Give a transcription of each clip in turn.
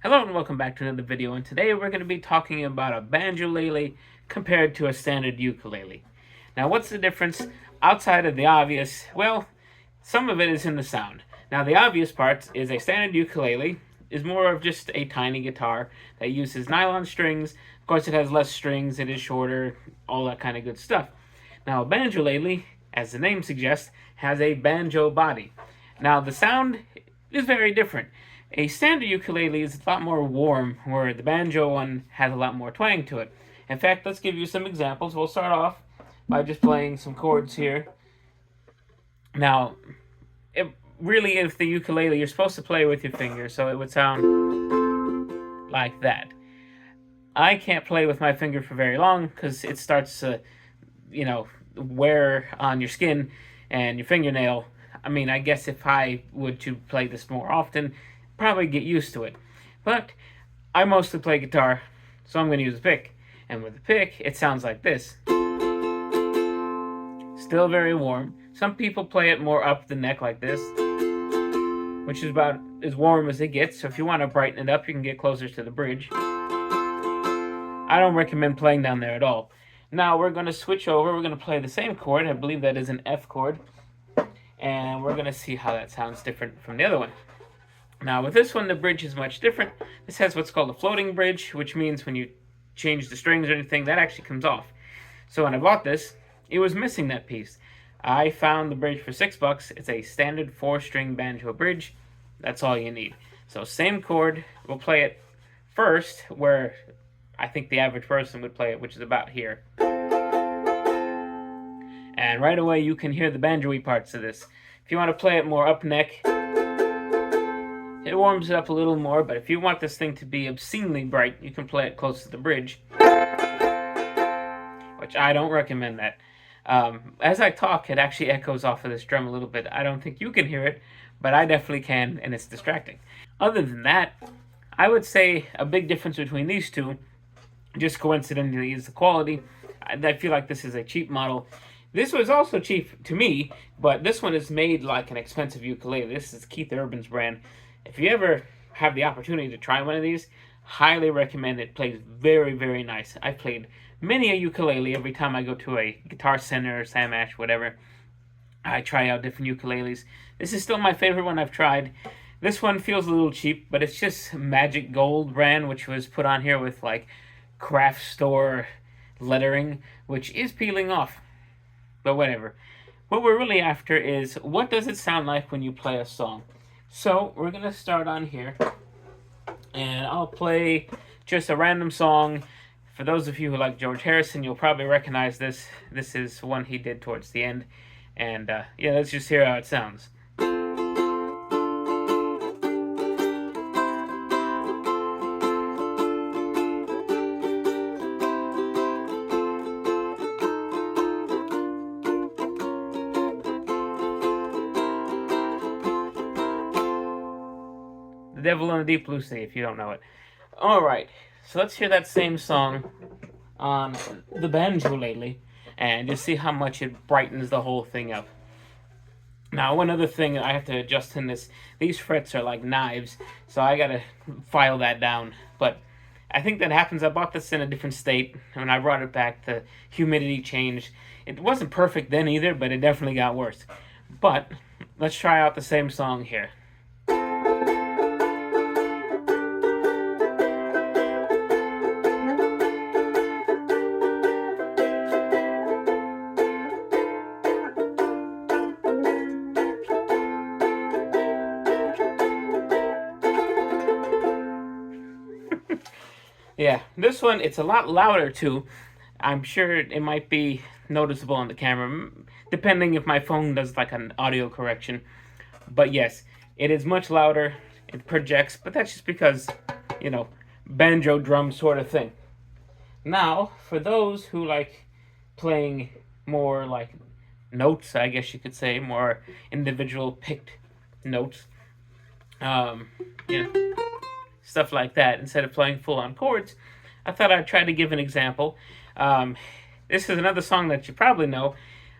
Hello and welcome back to another video, and today we're going to be talking about a banjolele compared to a standard ukulele. Now, what's the difference outside of the obvious? Well, some of it is in the sound. Now, the obvious part is a standard ukulele is more of just a tiny guitar that uses nylon strings. Of course, it has less strings, it is shorter, all that kind of good stuff. Now, a banjolele, as the name suggests, has a banjo body. Now, the sound is very different. A standard ukulele is a lot more warm, where the banjo one has a lot more twang to it. In fact, let's give you some examples. We'll start off by just playing some chords here. Now, really, if the ukulele, you're supposed to play with your fingers, so it would sound like that. I can't play with my finger for very long because it starts to, wear on your skin and your fingernail. I mean, I guess if I would to play this more often, probably get used to it. But I mostly play guitar, so I'm going to use a pick. And with the pick, it sounds like this. Still very warm. Some people play it more up the neck like this, which is about as warm as it gets. So if you want to brighten it up, you can get closer to the bridge. I don't recommend playing down there at all. Now we're going to switch over. We're going to play the same chord. I believe that is an F chord. And we're going to see how that sounds different from the other one. Now with this one, the bridge is much different. This has what's called a floating bridge, which means when you change the strings or anything, that actually comes off. So when I bought this, it was missing that piece. I found the bridge for $6. It's a standard 4-string banjo bridge. That's all you need. So same chord. We'll play it first where I think the average person would play it, which is about here. And right away you can hear the banjo-y parts of this. If you want to play it more up neck, it warms it up a little more, but if you want this thing to be obscenely bright, you can play it close to the bridge, which I don't recommend that. As I talk, it actually echoes off of this drum a little bit. I don't think you can hear it, but I definitely can, and it's distracting. Other than that, I would say a big difference between these two, just coincidentally, is the quality. I feel like this is a cheap model. This was also cheap to me, but this one is made like an expensive ukulele. This is Keith Urban's brand. If you ever have the opportunity to try one of these, highly recommend it. It plays very, very nice. I've played many a ukulele every time I go to a Guitar Center or Sam Ash, whatever. I try out different ukuleles. This is still my favorite one I've tried. This one feels a little cheap, but it's just Magic Gold brand, which was put on here with like craft store lettering, which is peeling off. But whatever. What we're really after is, what does it sound like when you play a song? So we're going to start on here, and I'll play just a random song. For those of you who like George Harrison, you'll probably recognize this. This is one he did towards the end. And yeah, let's just hear how it sounds. The Devil in the Deep Blue Sea, if you don't know it. Alright, so let's hear that same song on the banjolele and just see how much it brightens the whole thing up. Now, one other thing I have to adjust in this, these frets are like knives, so I gotta file that down. But I think that happens. I bought this in a different state. When I brought it back, the humidity changed. It wasn't perfect then either, but it definitely got worse. But let's try out the same song here. Yeah, this one, it's a lot louder too. I'm sure it might be noticeable on the camera, depending if my phone does like an audio correction. But yes, it is much louder. It projects, but that's just because, banjo drum sort of thing. Now, for those who like playing more like notes, I guess you could say, more individual picked notes, um, yeah, stuff like that, instead of playing full-on chords, I thought I'd try to give an example. This is another song that you probably know.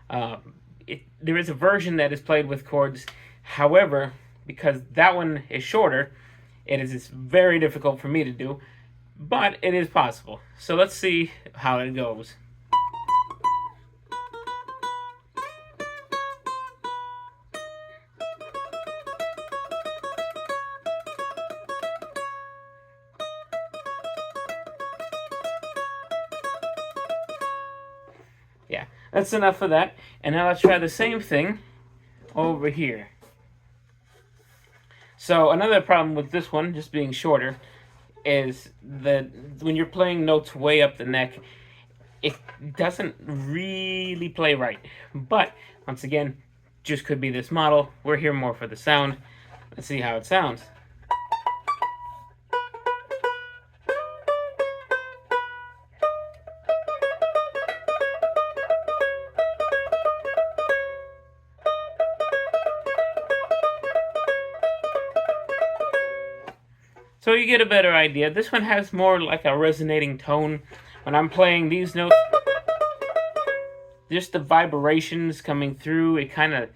There is a version that is played with chords. However, because that one is shorter, It is very difficult for me to do, but it is possible. So let's see how it goes. Yeah, that's enough of that. And now let's try the same thing over here. So another problem with this one, just being shorter, is that when you're playing notes way up the neck, it doesn't really play right. But once again, just could be this model. We're here more for the sound. Let's see how it sounds. So you get a better idea. This one has more like a resonating tone. When I'm playing these notes, just the vibrations coming through, it kind of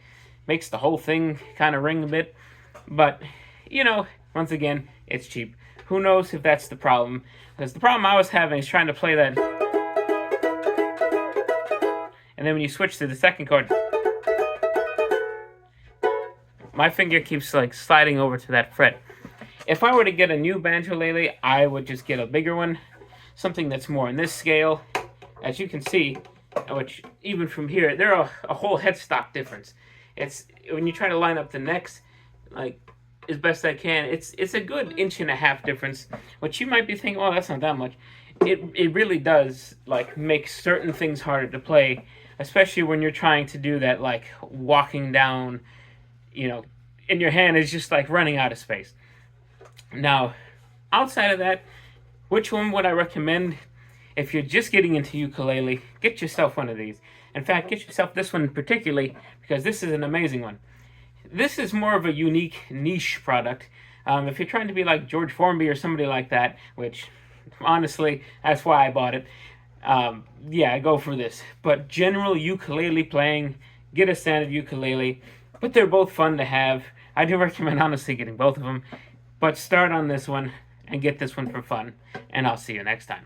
makes the whole thing kind of ring a bit. But, you know, once again, it's cheap. Who knows if that's the problem? Because the problem I was having is trying to play that. And then when you switch to the second chord, my finger keeps like sliding over to that fret. If I were to get a new banjolele, I would just get a bigger one, something that's more in this scale. As you can see, which even from here, there are a whole headstock difference. It's when you try to line up the necks, like as best I can, it's a good 1.5 inch difference. Which you might be thinking, oh, that's not that much. It really does like make certain things harder to play, especially when you're trying to do that like walking down, you know, and your hand is just like running out of space. Now, outside of that, which one would I recommend? If you're just getting into ukulele, get yourself one of these. In fact, get yourself this one particularly, because this is an amazing one. This is more of a unique niche product. If you're trying to be like George Formby or somebody like that, which honestly, that's why I bought it. Yeah, go for this. But general ukulele playing, get a standard ukulele. But they're both fun to have. I do recommend honestly getting both of them. But start on this one and get this one for fun. And I'll see you next time.